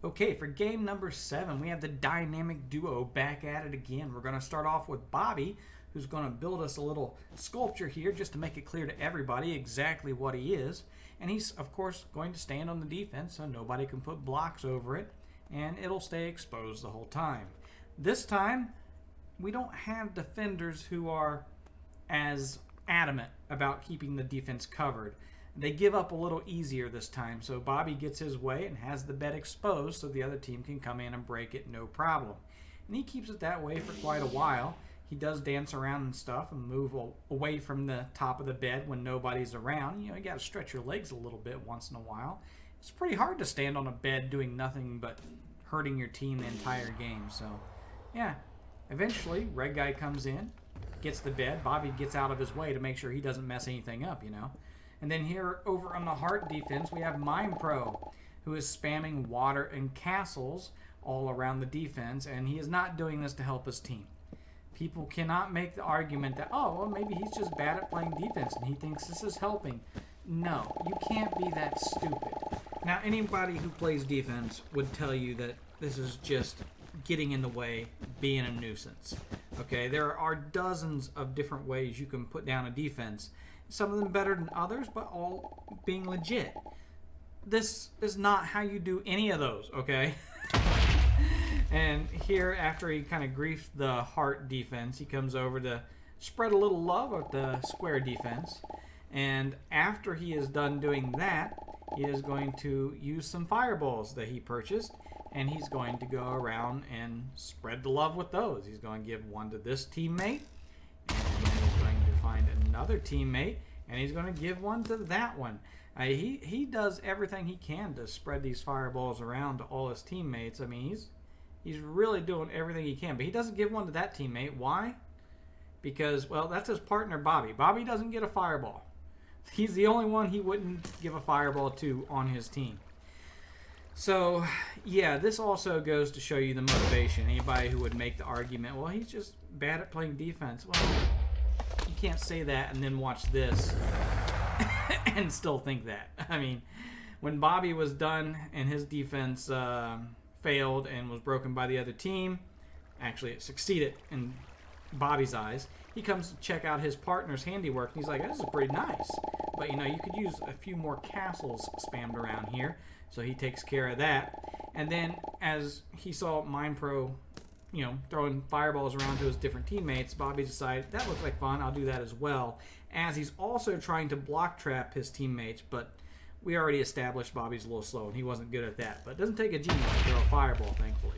Okay, for game number 7, we have the dynamic duo back at it again. We're going to start off with Bobby, who's going to build us a little sculpture here just to make it clear to everybody exactly what he is. And he's, of course, going to stand on the defense so nobody can put blocks over it, and it'll stay exposed the whole time. This time, we don't have defenders who are as adamant about keeping the defense covered. They give up a little easier this time, so Bobby gets his way and has the bed exposed so the other team can come in and break it no problem. And he keeps it that way for quite a while. He does dance around and stuff and move away from the top of the bed when nobody's around. You know, you got to stretch your legs a little bit once in a while. It's pretty hard to stand on a bed doing nothing but hurting your team the entire game. So, yeah, eventually, red guy comes in, gets the bed. Bobby gets out of his way to make sure he doesn't mess anything up, you know. And then here over on the heart defense, we have Mime Pro, who is spamming water and castles all around the defense, and he is not doing this to help his team. People cannot make the argument that, oh, well, maybe he's just bad at playing defense and he thinks this is helping. No, you can't be that stupid. Now, anybody who plays defense would tell you that this is just getting in the way, being a nuisance. Okay, there are dozens of different ways you can put down a defense. Some of them better than others, but all being legit. This is not how you do any of those, okay? And here, after he kind of griefed the heart defense, he comes over to spread a little love at the square defense. And after he is done doing that, he is going to use some fireballs that he purchased, and he's going to go around and spread the love with those. He's going to give one to this teammate, and then he's going to find another teammate, and he's going to give one to that one. He does everything he can to spread these fireballs around to all his teammates. I mean, he's really doing everything he can, but he doesn't give one to that teammate. Why? Because, well, that's his partner, Bobby. Bobby doesn't get a fireball. He's the only one he wouldn't give a fireball to on his team. So, yeah, this also goes to show you the motivation. Anybody who would make the argument, well, he's just bad at playing defense. Well, you can't say that and then watch this and still think that. I mean, when Bobby was done and his defense failed and was broken by the other team, actually it succeeded in Bobby's eyes, he comes to check out his partner's handiwork, and he's like, this is pretty nice. But, you know, you could use a few more castles spammed around here. So he takes care of that. And then as he saw Mime Pro, you know, throwing fireballs around to his different teammates, Bobby decided, that looks like fun, I'll do that as well. As he's also trying to block trap his teammates, but we already established Bobby's a little slow, and he wasn't good at that. But it doesn't take a genius to throw a fireball, thankfully.